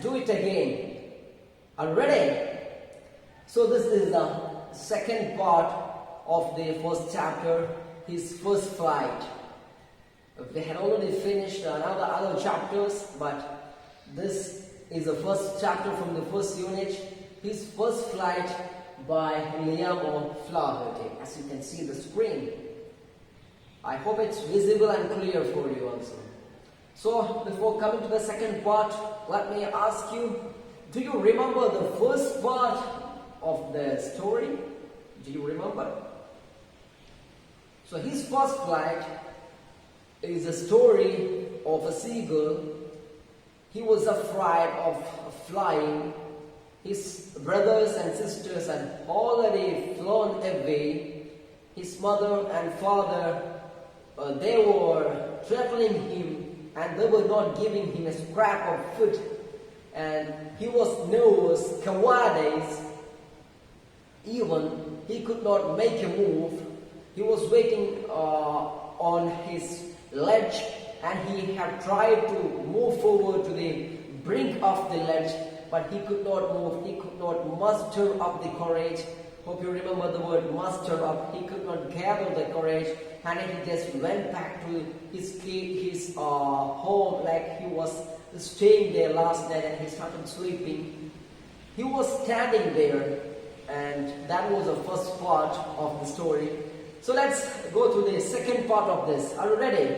do it again. Are you ready? So this is the second part of the first chapter, his first flight. We had already finished other chapters, but this is the first chapter from the first unit, his first flight by Liam or Flaherty, as you can see the screen. I hope it's visible and clear for you also. So before coming to the second part, let me ask you, do you remember the first part of the story? Do you remember? So his first flight is a story of a seagull. He was afraid of flying. His brothers and sisters had already flown away. His mother and father, they were threatening him, and they were not giving him a scrap of food. And he was nervous, cowardice. Even he could not make a move. He was waiting on his ledge, and he had tried to move forward to the brink of the ledge, but he could not move. He could not muster up the courage. Hope you remember the word muster up. He could not gather the courage, and he just went back to his home, like he was staying there last night, and he started sleeping. He was standing there, and that was the first part of the story. So let's go to the second part of this. Are you ready?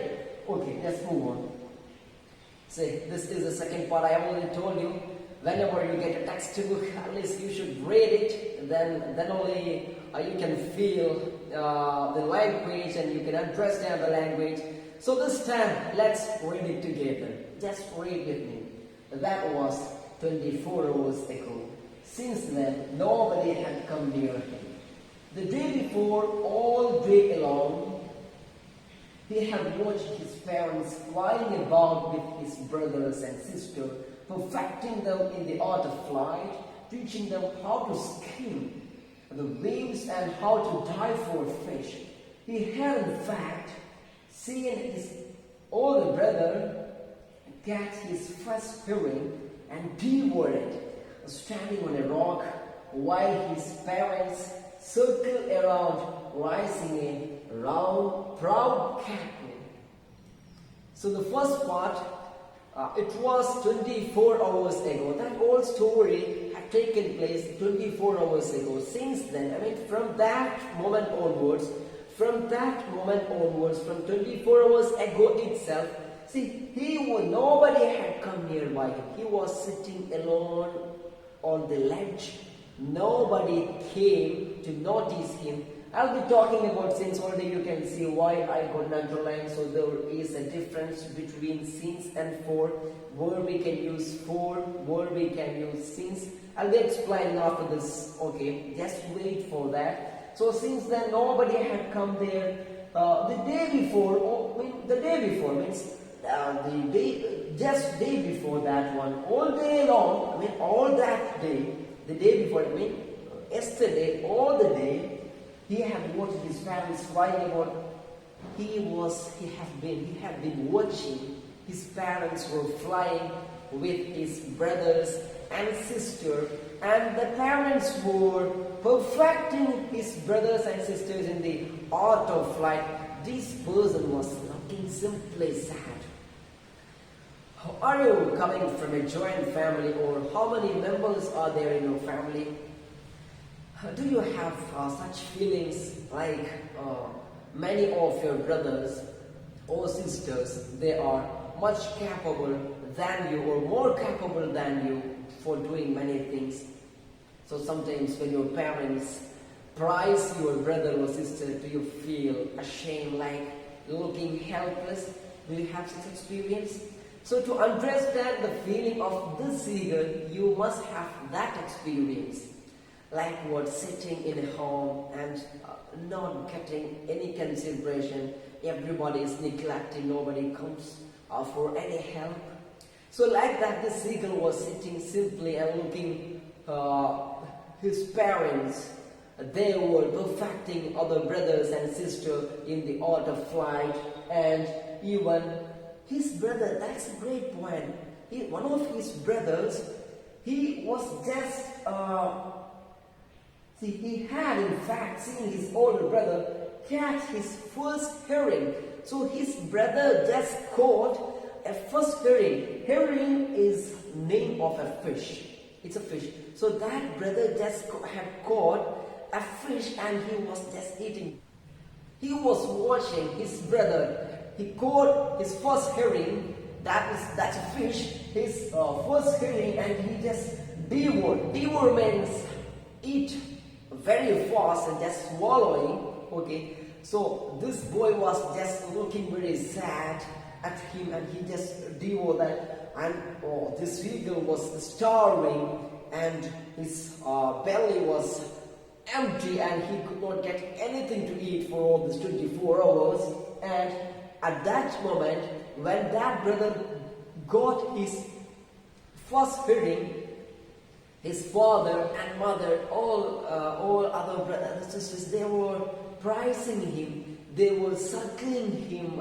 Okay, let's move on. See, this is the second part. I already told you, whenever you get a textbook, at least you should read it. Then only you can feel the language, and you can understand the language. So this time, let's read it together. Just read with me. That was 24 hours ago. Since then, nobody had come near him. The day before, all day long, he had watched his parents flying about with his brothers and sisters, perfecting them in the art of flight, teaching them how to skim the waves and how to dive for fish. He had, in fact, seen his older brother catch his first herring and devour it, standing on a rock while his parents circled around, rising a round, proud cackle. So the first part, it was 24 hours ago. That whole story had taken place 24 hours ago. Since then, from that moment onwards, from 24 hours ago itself, see, nobody had come nearby him. He was sitting alone on the ledge. Nobody came to notice him. I'll be talking about since already. You can see why I got underlined. So there is a difference between since and for, where we can use for, where we can use since. I'll be explaining after this. Okay, just wait for that. So since then nobody had come there. The day before that one, all day long, all that day, the day before, yesterday, all the day, he had watched his parents flying about. He had been watching his parents were flying with his brothers and sister, and the parents were perfecting his brothers and sisters in the art of flight. This person was looking simply sad. Are you coming from a joint family, or how many members are there in your family? Do you have such feelings like many of your brothers or sisters, they are much capable than you or more capable than you for doing many things? So sometimes when your parents prize your brother or sister, do you feel ashamed, like looking helpless? Do you have such experience? So to understand the feeling of this seagull, you must have that experience. Like what, sitting in a home and not getting any consideration. Everybody is neglected, nobody comes for any help. So like that, the seagull was sitting simply and looking his parents. They were perfecting other brothers and sisters in the art of flight, and even his brother, that's a great point. one of his brothers, he was just, he had in fact seen his older brother catch his first herring. So his brother just caught a first herring. Herring is name of a fish. It's a fish. So that brother just had caught a fish and he was just eating. He was watching his brother. He caught his first herring. That's a fish. His first herring, and he just devoured. Devour means eat very fast and just swallowing. Okay. So this boy was just looking very sad at him, and he just devoured that. And this eagle was starving, and his belly was empty, and he could not get anything to eat for all these 24 hours. And at that moment, when that brother got his first herring, his father and mother, all other brothers and sisters, they were praising him. They were circling him,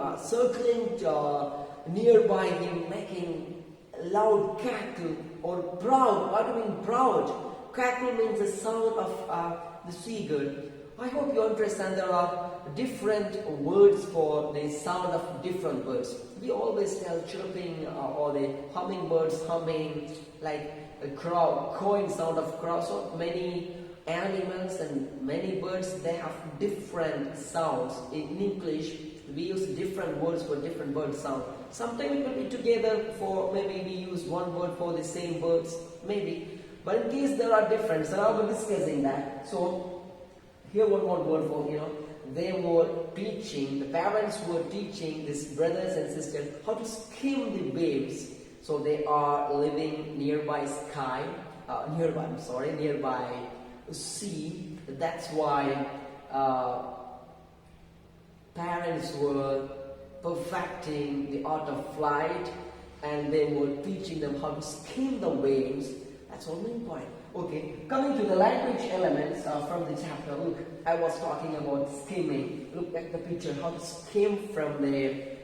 nearby him, making loud cackle or proud. What do you mean proud? Cackle means the sound of the seagull. I hope you understand there are different words for the sound of different birds. We always tell chirping or the hummingbirds humming, like a crow, cawing sound of crow. So many animals and many birds, they have different sounds. In English, we use different words for different bird sound. Sometimes it will be together for, maybe we use one word for the same birds, maybe. But in case there are differences, and I'll be discussing that. So here one more word for, they were teaching, the parents were teaching these brothers and sisters how to skim the waves. So they are living nearby nearby sea. That's why parents were perfecting the art of flight, and they were teaching them how to skim the waves. That's all main point. Okay, coming to the language elements from the chapter. Look, I was talking about skimming. Look at the picture, how to skim from the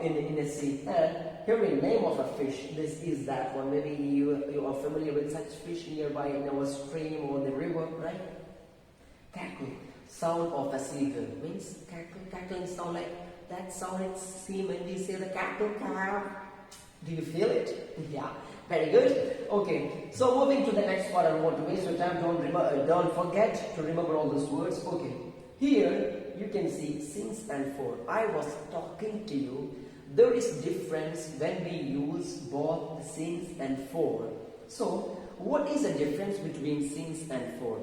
in a sea. And here the name of a fish. This is that one. Maybe you are familiar with such fish nearby in our stream or the river, right? Cackle, sound of a seagull. Means cackling sound like that sound. It's see when we say the cackle. Do you feel it? Yeah. Very good. Okay, so moving to the next part, I don't want to waste your time. Don't forget to remember all those words. Okay, here you can see since and for. I was talking to you. There is difference when we use both the since and for. So, what is the difference between since and for?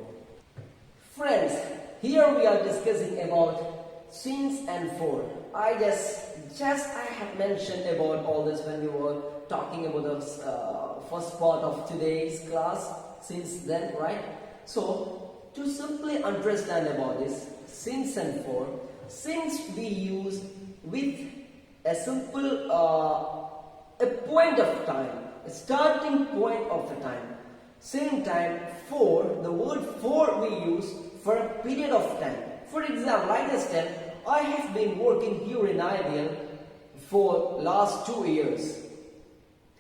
Friends, here we are discussing about since and for. I have mentioned about all this when we were talking about the first part of today's class, since then, right? So, to simply understand about this, since and for, since we use with a simple a point of time, a starting point of the time. Same time, for, the word for we use for a period of time. For example, I just tell, I have been working here in IBM for last 2 years.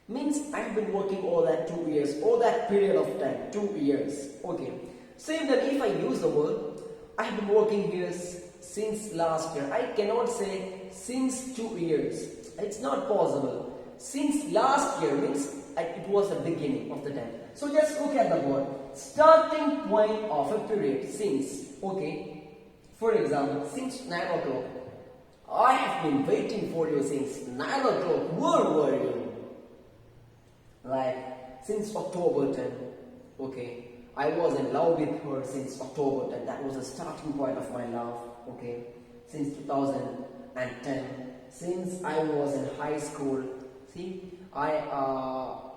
Means I have been working all that 2 years, all that period of time, 2 years. Okay. Same then, if I use the word, I have been working here since last year. I cannot say since 2 years. It's not possible. Since last year means it was the beginning of the time. So just look at the word. Starting point of a period, since. Okay. For example, since 9 o'clock. I have been waiting for you since 9 o'clock. Where were you? Like since October 10, okay, I was in love with her since October 10. That was the starting point of my love, okay, since 2010. Since I was in high school, see, I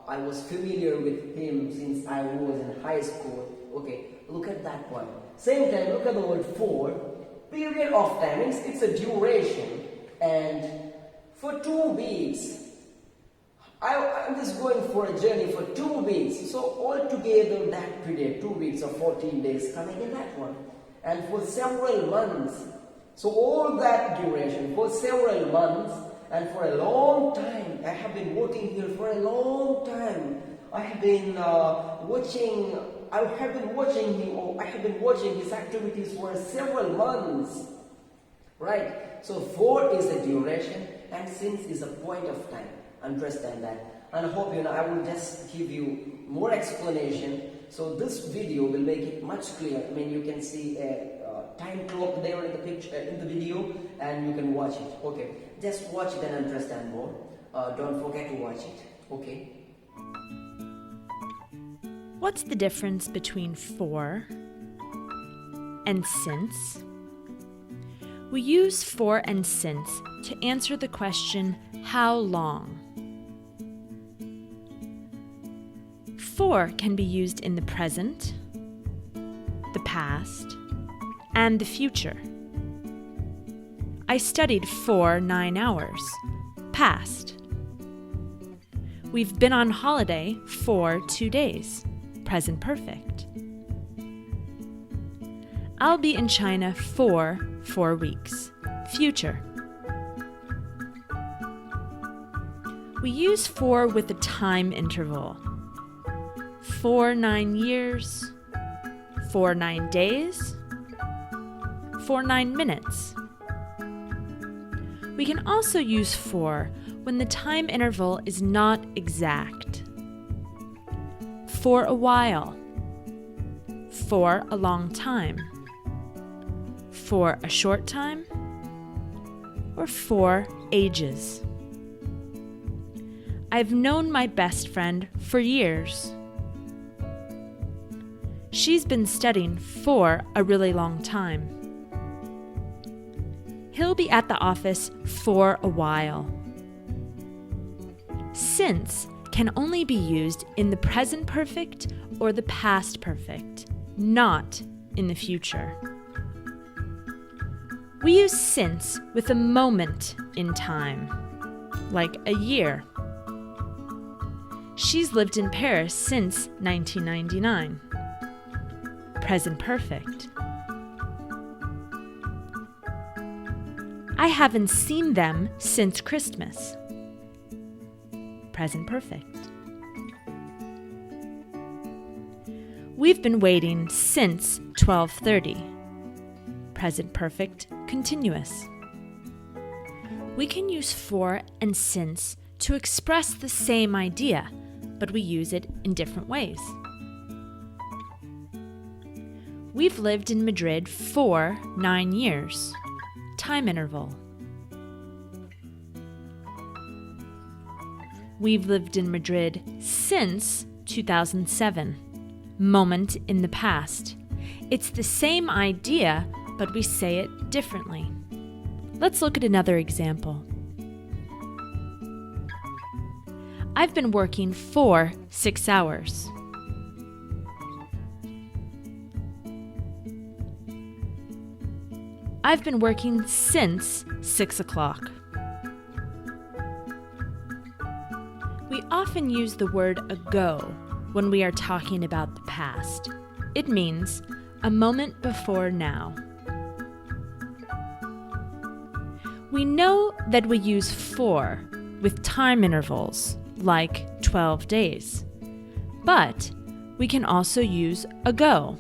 was familiar with him since I was in high school. Okay, look at that point. Same time, look at the word for. Period of time means it's a duration, and for 2 weeks. I'm just going for a journey for 2 weeks. So altogether that period, 2 weeks or 14 days coming in that one. And for several months. So all that duration, for several months, and for a long time, I have been working here for a long time. I have been watching his activities for several months. Right? So 4 is the duration and since is a point of time. Understand that. And I hope I will just give you more explanation. So this video will make it much clearer. I mean, you can see a time clock there in the picture, in the video, and you can watch it. Okay, just watch it and understand more. Don't forget to watch it. Okay. What's the difference between for and since? We use for and since to answer the question, how long? For can be used in the present, the past, and the future. I studied for 9 hours, past. We've been on holiday for 2 days, present perfect. I'll be in China for 4 weeks, future. We use for with a time interval. For 9 years, for 9 days, for 9 minutes. We can also use for when the time interval is not exact. For a while, for a long time, for a short time, or for ages. I've known my best friend for years. She's been studying for a really long time. He'll be at the office for a while. Since can only be used in the present perfect or the past perfect, not in the future. We use since with a moment in time, like a year. She's lived in Paris since 1999. Present perfect. I haven't seen them since Christmas. Present perfect. We've been waiting since 12:30. Present perfect continuous. We can use for and since to express the same idea, but we use it in different ways. We've lived in Madrid for 9 years. Time interval. We've lived in Madrid since 2007. Moment in the past. It's the same idea, but we say it differently. Let's look at another example. I've been working for 6 hours. I've been working since 6 o'clock. We often use the word ago when we are talking about the past. It means a moment before now. We know that we use for with time intervals like 12 days, but we can also use ago.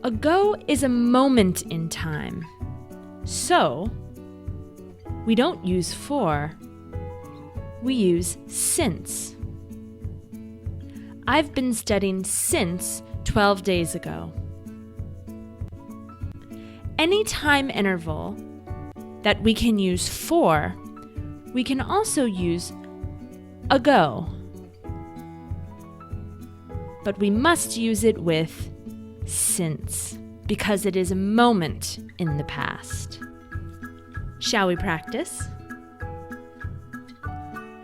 Ago is a moment in time, so we don't use for, we use since. I've been studying since 12 days ago. Any time interval that we can use for, we can also use ago, but we must use it with since, because it is a moment in the past. Shall we practice?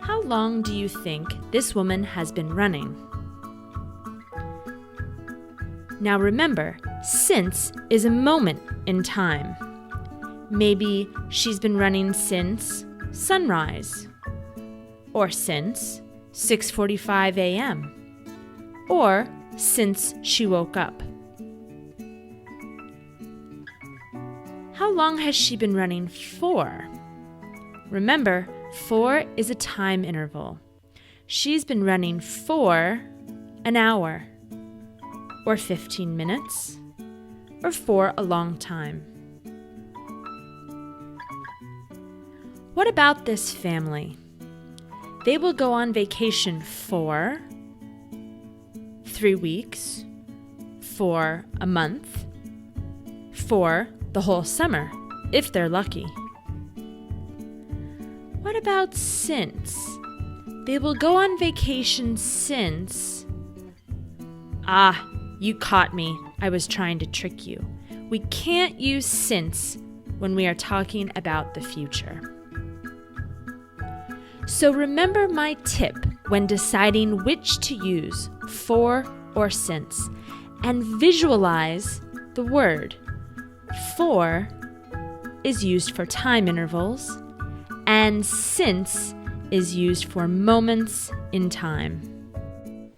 How long do you think this woman has been running? Now remember, since is a moment in time. Maybe she's been running since sunrise, or since 6:45 a.m., or since she woke up. How long has she been running for? Remember, 4 is a time interval. She's been running for an hour, or 15 minutes, or for a long time. What about this family? They will go on vacation for 3 weeks, for a month, for the whole summer, if they're lucky. What about since? They will go on vacation since... Ah, you caught me. I was trying to trick you. We can't use since when we are talking about the future. So remember my tip when deciding which to use, for or since, and visualize the word. For is used for time intervals, and since is used for moments in time.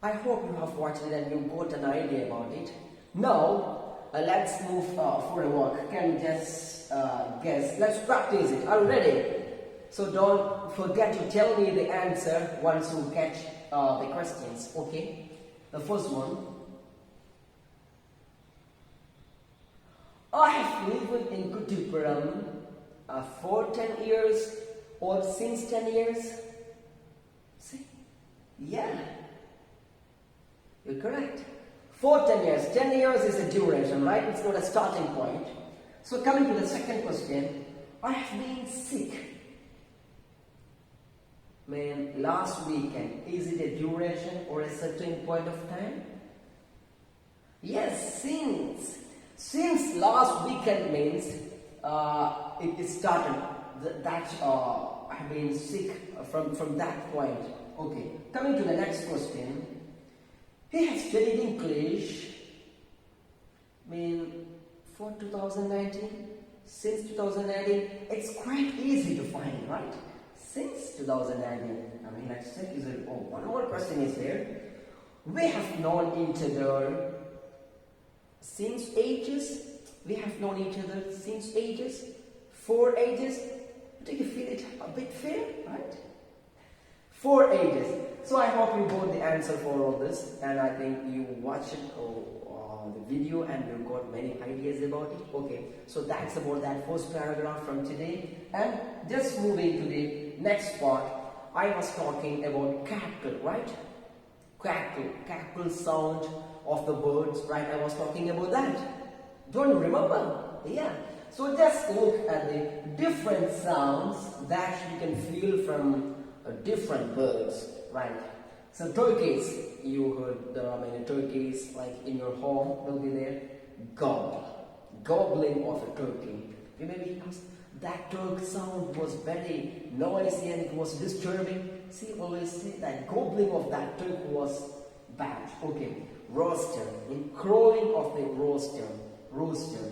I hope you have watched it and you got an idea about it. Now, let's move for a walk. Can you just guess? Let's practice it. Are you ready? So don't forget to tell me the answer once you catch the questions. Okay? The first one. I have lived in Kuttipuram for 10 years or since 10 years. See? Yeah. You're correct. For 10 years. 10 years is a duration, right? It's not a starting point. So coming to the second question. I have been sick. Man, last weekend, is it a duration or a certain point of time? Yes, since. Since last weekend means it started. I have been sick from that point. Okay, coming to the next question. He has studied English. For 2019, since 2019, it's quite easy to find, right? Since 2019. Let's check. One more question is there. We have known each other since ages. We have known each other since ages. 4 ages. Do you feel it a bit fair, right? 4 ages. So I hope you got the answer for all this, and I think you watched it the video and you got many ideas about it. Okay, so that's about that first paragraph from today. And just moving to the next part, I was talking about cackle, right? Cackle sound of the birds, right? I was talking about that. Don't you remember? Yeah. So just look at the different sounds that you can feel from different birds, right? So turkeys, you heard there are many turkeys like in your home will be there. Gobbling of a turkey. You may be asked, that turkey sound was very noisy and it was disturbing. See, always say that gobbling of that turkey was bad. Okay, rooster, in crowing of the rooster.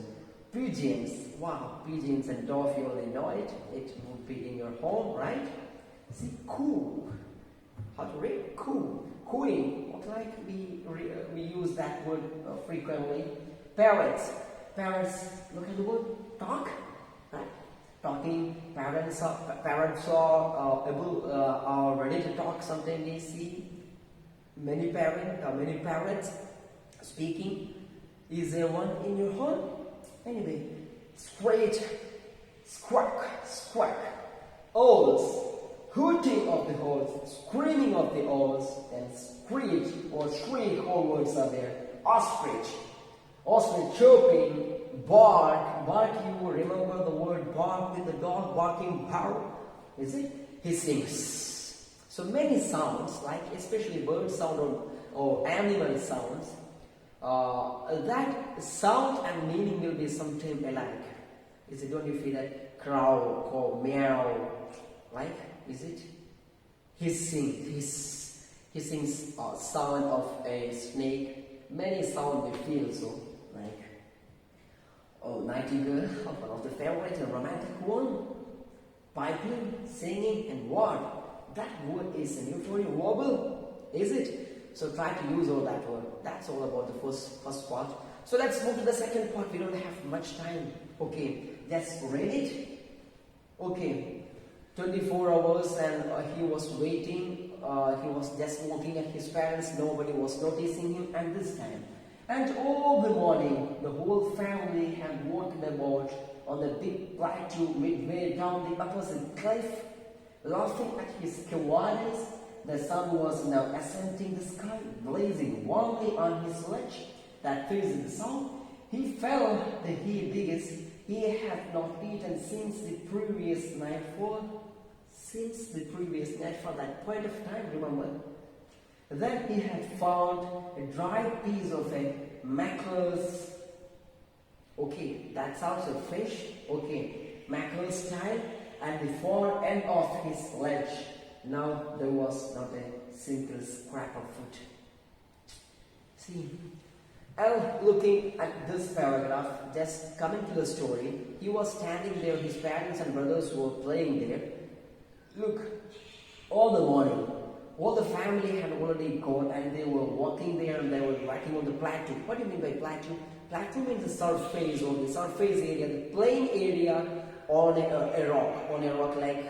Pigeons, wow, pigeons and dove, you only know it. It would be in your home, right? See, coo. How to read? Coo. Cooing. What like we use that word frequently. Parrots. Look at the word. Talk. Right? Talking. Parrots are ready to talk. Sometimes we see many parrots speaking. Is there one in your home? Anyway, straight, squawk. Owls. Hooting of the owls, screaming of the owls, and screech or shriek, all words are there. Ostrich chirping, bark, you remember the word bark with the dog barking, bark, is it? Hissing. So many sounds, like especially bird sound or animal sounds, that sound and meaning will be sometimes alike. Is it? Don't you feel that? Crow or meow, like? Is it? Hissing sound of a snake. Many sound we feel so, like nightingale, one of the favorite and romantic one. Piping, singing, and what? That word is a new for you. Warble, is it? So try to use all that word. That's all about the first part. So let's move to the second part. We don't have much time. Okay, let's read it. Okay. 24 hours, and he was waiting. He was just looking at his parents. Nobody was noticing him at this time. And all the morning, the whole family had walked about on the big plateau midway down the opposite cliff, laughing at his cowardice. The sun was now ascending the sky, blazing warmly on his ledge that faced the south. He felt the heat because he had not eaten since the previous nightfall. Since the previous nightfall, that point of time, remember? Then he had found a dry piece of a mackerel's. Okay, that's also fish. Okay, mackerel style, at the far end of his ledge. Now there was not a single scrap of food. See, looking at this paragraph, just coming to the story, he was standing there, his parents and brothers were playing there. Look, all the morning, all the family had already gone and they were walking there and they were walking on the plateau. What do you mean by plateau? Plateau means the surface or the surface area, the plain area on a rock, like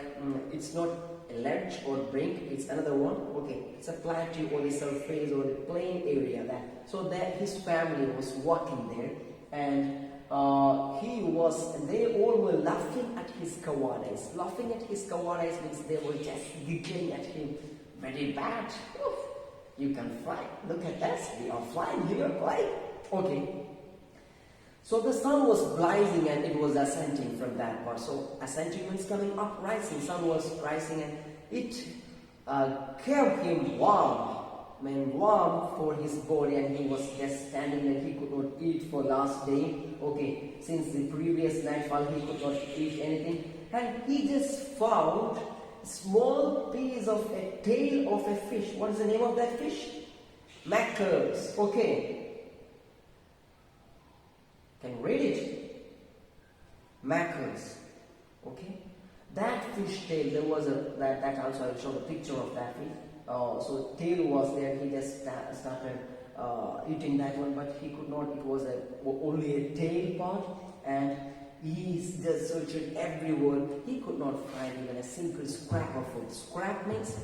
it's not a ledge or brink, it's another one. Okay, it's a plateau or the surface or the plain area. So that his family was walking there, and they all were laughing at his cowardice. Laughing at his cowardice means they were just giggling at him. Very bad. Oof, you can fly. Look at us. We are flying. You are flying. Okay. So the sun was blazing and it was ascending from that part. So ascending means coming up, rising. Sun was rising and it kept him warm. Warm for his body, and he was just standing there. He could not eat for last day. Okay, since the previous nightfall he could not eat anything, and he just found a small piece of a tail of a fish. What is the name of that fish? Mackerels. Okay, can you read it? Mackerels. Okay, that fish tail. There was that also. I'll show the picture of that fish. So tail was there. He just started eating that one, but he could not. It was only a tail part, and he just searched everywhere. He could not find even a single scrap of food. Scrap means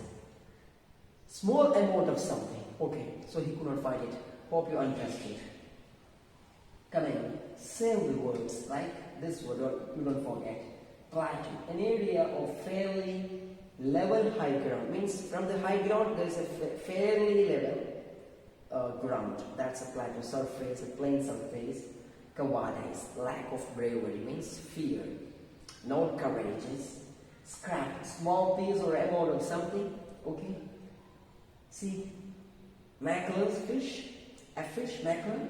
small amount of something. Okay, so he could not find it. Hope you understood. Come in. Say the words like this word. You don't forget. Plateau, an area of fairly level high ground, means from the high ground there is a fairly level ground. That's a plateau. Surface, a plain surface. Cowardice, lack of bravery, means fear. Not courageous. Scrap, small piece or amount of something. Okay. See, mackerels, fish, a fish, mackerel.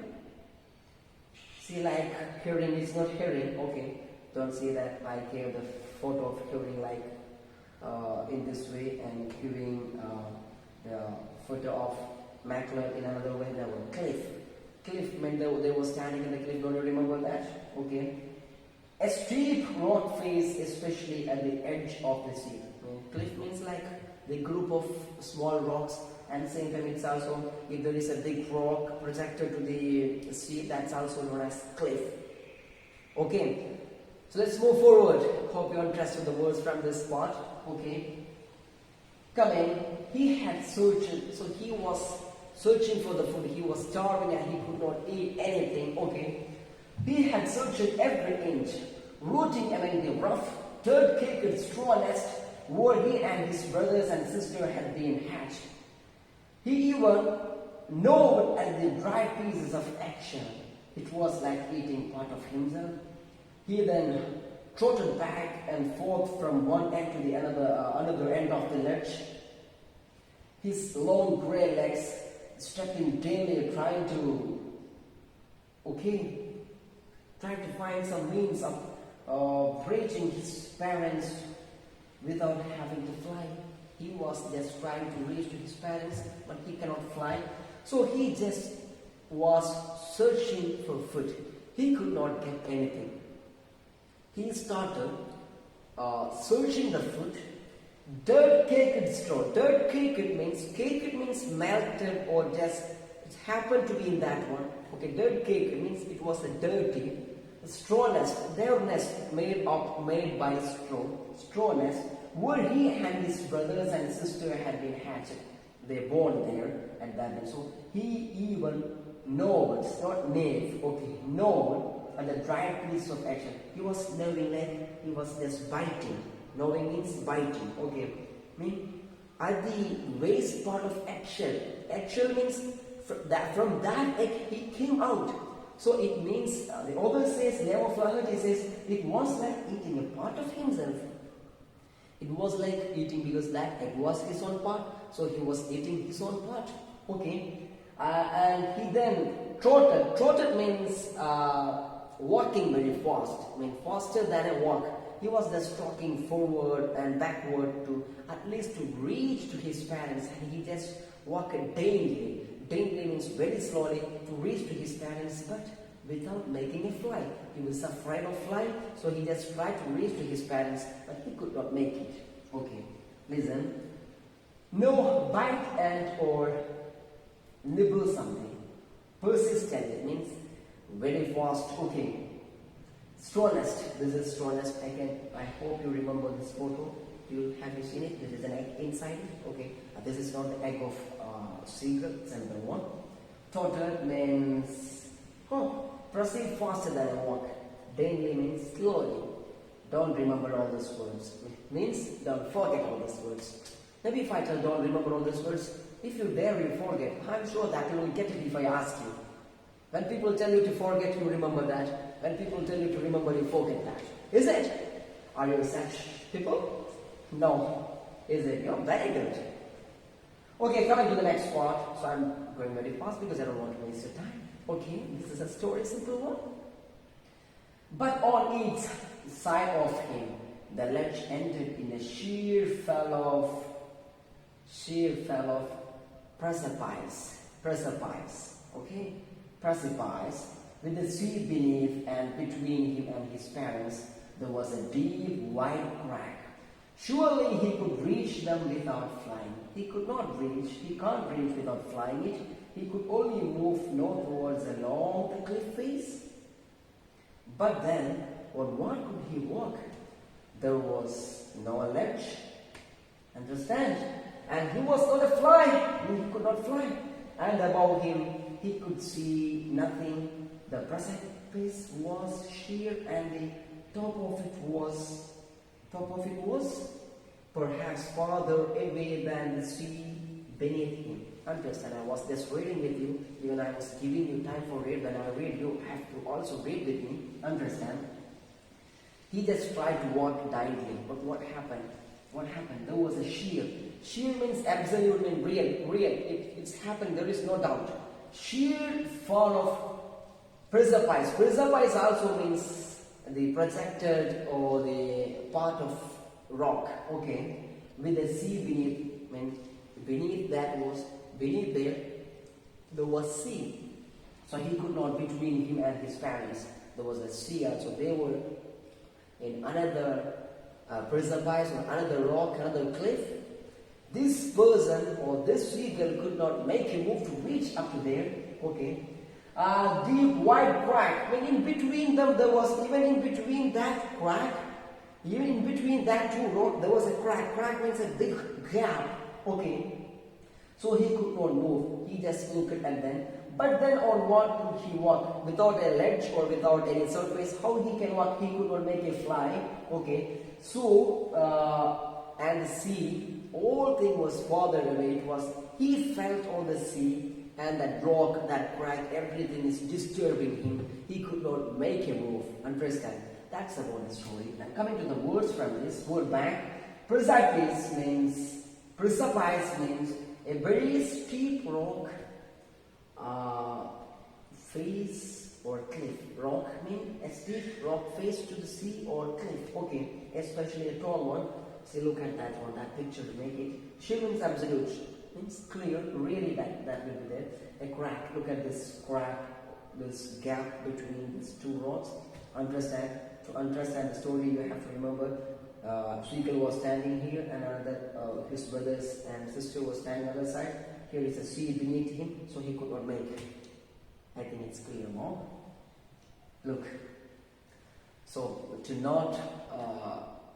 See, like herring is not herring. Okay, don't see that I gave the photo of herring like in this way, and giving the photo of mackerel in another way. There were cliff. Cliff meant they were standing in the cliff. Don't you remember that? Okay. A steep rock face, especially at the edge of the sea. Cliff means like the group of small rocks, and same time it's also, if there is a big rock projected to the sea, that's also known as cliff. Okay. So let's move forward. Hope you're interested in the words from this part. Okay. Come in. He had searched, so he was searching for the food. He was starving and he could not eat anything. Okay. He had searched every inch, rooting among the rough, dirt-caked straw nest where he and his brothers and sister had been hatched. He even gnawed at the dry pieces of eggshell. It was like eating part of himself. He then trotted back and forth from one end to the another end of the ledge. His long grey legs stepping daily, trying to find some means of reaching his parents without having to fly. He was just trying to reach to his parents, but he cannot fly. So he just was searching for food. He could not get anything. He started searching the food. Dirt-caked straw. Dirt-caked means melted or just it happened to be in that one. Okay, dirt-caked means it was a dirty straw nest. Their nest made by straw. Straw nest where he and his brothers and sister had been hatched. They born there at that time. So he even gnawed, not knave, okay, gnawed at the dried piece of eggshell. He was gnawing like he was just biting. Gnawing means biting, okay. At the waist part of eggshell. Eggshell means from that egg he came out. So it means, the author says, Leo Flaherty says, it was like eating a part of himself. It was like eating because that egg was his own part, so he was eating his own part. Okay. And he then trotted. Trotted means walking very fast. I mean faster than a walk. He was just walking forward and backward to at least to reach to his parents, and he just walked daintily. Daintily means very slowly to reach to his parents, but without making a fly. He was afraid of flying, so he just tried to reach to his parents, but he could not make it. Okay, listen. No, bite and or nibble something. Persistent, it means very fast. Okay. Straw nest. This is straw nest. Again, I hope you remember this photo. Have you seen it? This is an egg inside it. Okay. This is not the egg of seagull. It's another one. Totter means proceed faster than a walk. Daintily means slowly. Don't remember all these words. It means don't forget all these words. Maybe if I tell don't remember all these words, if you dare you forget, I'm sure that you will get it if I ask you. When people tell you to forget, you remember that. When people tell you to remember, you forget that. Is it? Are you such people? No. Is it? You're very good. Okay, coming to the next part. So I'm going very fast because I don't want to waste your time. Okay, this is a story, simple one. But on each side of him, the ledge ended in a sheer fell of precipice. Okay, precipice. With the sea beneath and between him and his parents, there was a deep, wide crack. Surely he could reach them without flying. He could not reach, he can't reach without flying it. He could only move northwards along the cliff face. But then, on what could he walk? There was no ledge. Understand? And he was not a fly. He could not fly. And above him, he could see nothing. The precipice was sheer, and the top of it was perhaps farther away than the sea beneath him. Understand? I was just reading with you. Even I was giving you time for read. When I read, you have to also read with me. Understand? He just tried to walk daintily, but what happened? What happened? There was a sheer. Sheer means absolute, means real. It's happened. There is no doubt. Sheer fall of precipice. Precipice also means the projected or the part of rock. Okay, with the sea beneath. Means beneath there was sea. So he could not, between him and his parents, there was a sea also. They were in another precipice or another rock, another cliff. This person or this seagull could not make a move to reach up to there. Okay. Deep wide crack. When in between them there was, even in between that crack, even in between that two rocks, there was a crack. Crack means a big gap. Okay. So he could not move. He just looked at them. But then on what could he walk? Without a ledge or without any surface, how he can walk? He could not make a fly. Okay. So, and the sea, all thing was farther away. He felt on the sea and that rock, that crack, everything is disturbing him. He could not make a move. Understand? That's about the story. Now coming to the words from this word back, precipice means a very steep rock face or cliff. Rock means a steep rock face to the sea or cliff. Okay, especially a tall one. See, look at that one, that picture to make it. She means absolute, means clear, really that will be there. A crack, look at this crack, this gap between these two rocks. Understand? To understand the story, you have to remember Seagull was standing here and another, his brothers and sister was standing on the other side. Here is a sea beneath him, so he could not make it. I think it's clear now. Look. So, to not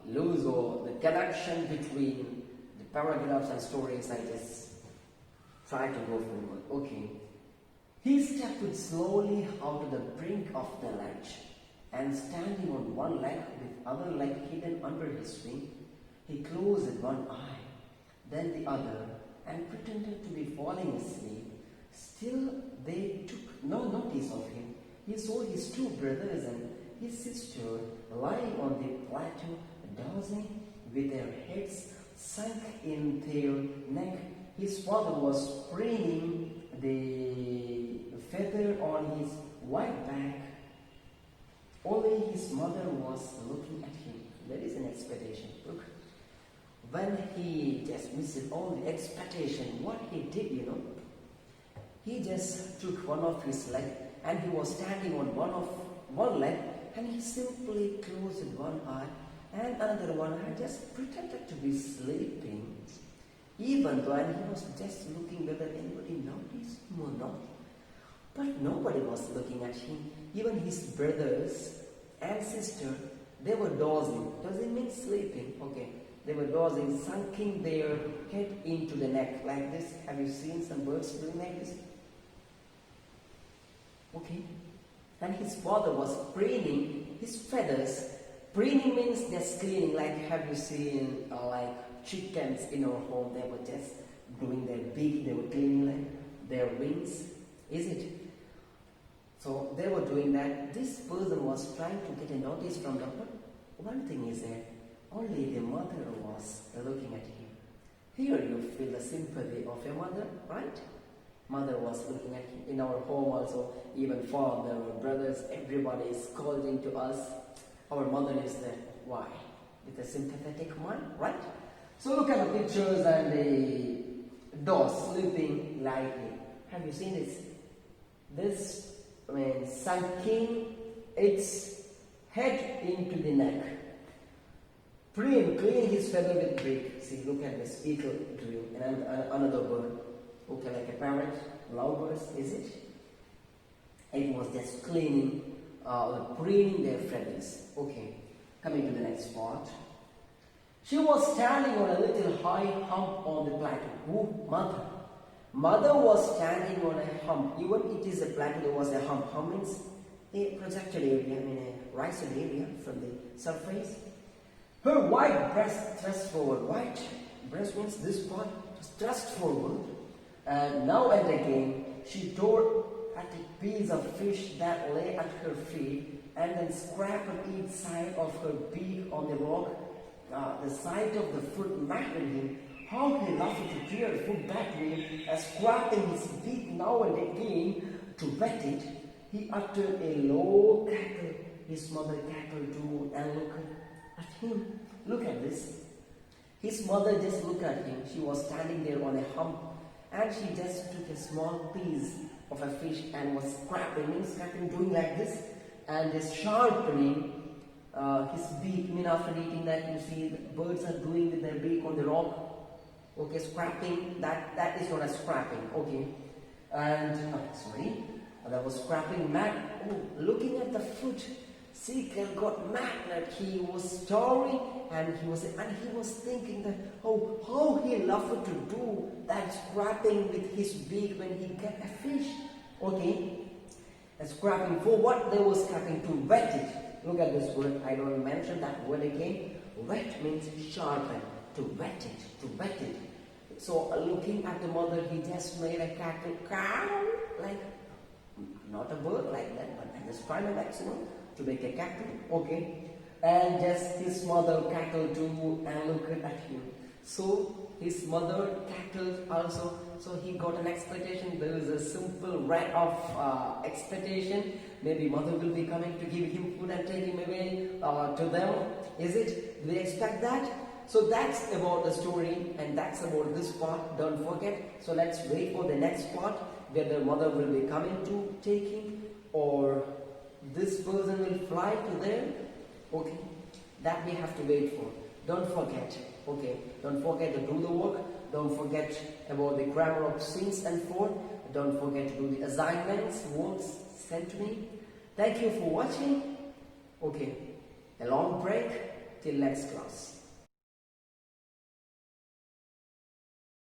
lose or the connection between the paragraphs and stories. I just try to go forward. Okay. He stepped slowly out to the brink of the ledge, and standing on one leg with other leg hidden under his wing, he closed one eye, then the other, and pretended to be falling asleep. Still they took no notice of him. He saw his two brothers and his sister lying on the plateau, dozing with their heads sunk in their neck. His father was preening the feather on his white back. Only his mother was looking at him. There is an expectation. Look, when he just missed all the expectation, what he did, he just took one of his leg and he was standing on one leg, and he simply closed one eye and another one eye, just pretended to be sleeping, even though and he was just looking whether anybody noticed him or not. But nobody was looking at him. Even his brothers and sister, they were dozing. Dozing means sleeping. Okay. They were dozing, sunking their head into the neck like this. Have you seen some birds doing like this? Okay. And his father was preening his feathers. Preening means just cleaning. Like, have you seen like chickens in our home? They were just doing their beak. They were cleaning like their wings. Is it? So they were doing that. This person was trying to get a notice from them. But one thing is that only the mother was looking at him. Here you feel the sympathy of your mother, right? Mother was looking at him. In our home also, even father or brothers, everybody is scolding to us. Our mother is there. Why? With a sympathetic mind, right? So look at the pictures and the dog sleeping lightly. Have you seen this? This sunking its head into the neck. Clean his feather with beak. See, look at this eagle doing another bird. Okay, like a parrot, lovebirds, is it? It was just cleaning, preening their feathers. Okay, coming to the next part. She was standing on a little high hump on the plateau. Who? Mother. Mother was standing on a hump. Even it is a plateau, there was a hump. Hump means a projected area, a rising area from the surface. Her white breast thrust forward. White breast means this part was thrust forward. And now and again, she tore at a piece of fish that lay at her feet and then scraped on each side of her beak on the rock. The sight of the foot maddened him. How he loved to tear the foot back to him, and scraping his beak now and again to wet it. He uttered a low cackle. His mother cackled too and looked at him. Look at this. His mother just looked at him. She was standing there on a hump, and she just took a small piece of a fish and was scraping, doing like this, and just sharpening his beak. After eating that, you see the birds are doing with their beak on the rock. Okay, scraping, that is known as scraping. Okay, and that was scraping. Looking at the foot, Seeker got mad that he was storing, and he was thinking that how he loved to do that scraping with his beak when he get a fish. Okay, and scraping for what? They were scraping to wet it. Look at this word. I don't mention that word again. Wet means sharpen. To wet it. So looking at the mother, he just made a cackle, like not a bird like that, but just find a maximum to make a cackle. Okay, and just his mother cackled too and looked at him. So his mother cackled also. So he got an expectation. There is a simple rat of expectation. Maybe mother will be coming to give him food and take him away to them. Is it? Do they expect that? So that's about the story, and that's about this part. Don't forget. So let's wait for the next part, whether mother will be coming to take him or this person will fly to them. Okay, that we have to wait for. Don't forget. Okay, don't forget to do the work. Don't forget about the grammar of since and for. Don't forget to do the assignments, works sent to me. Thank you for watching. Okay, a long break. till next class.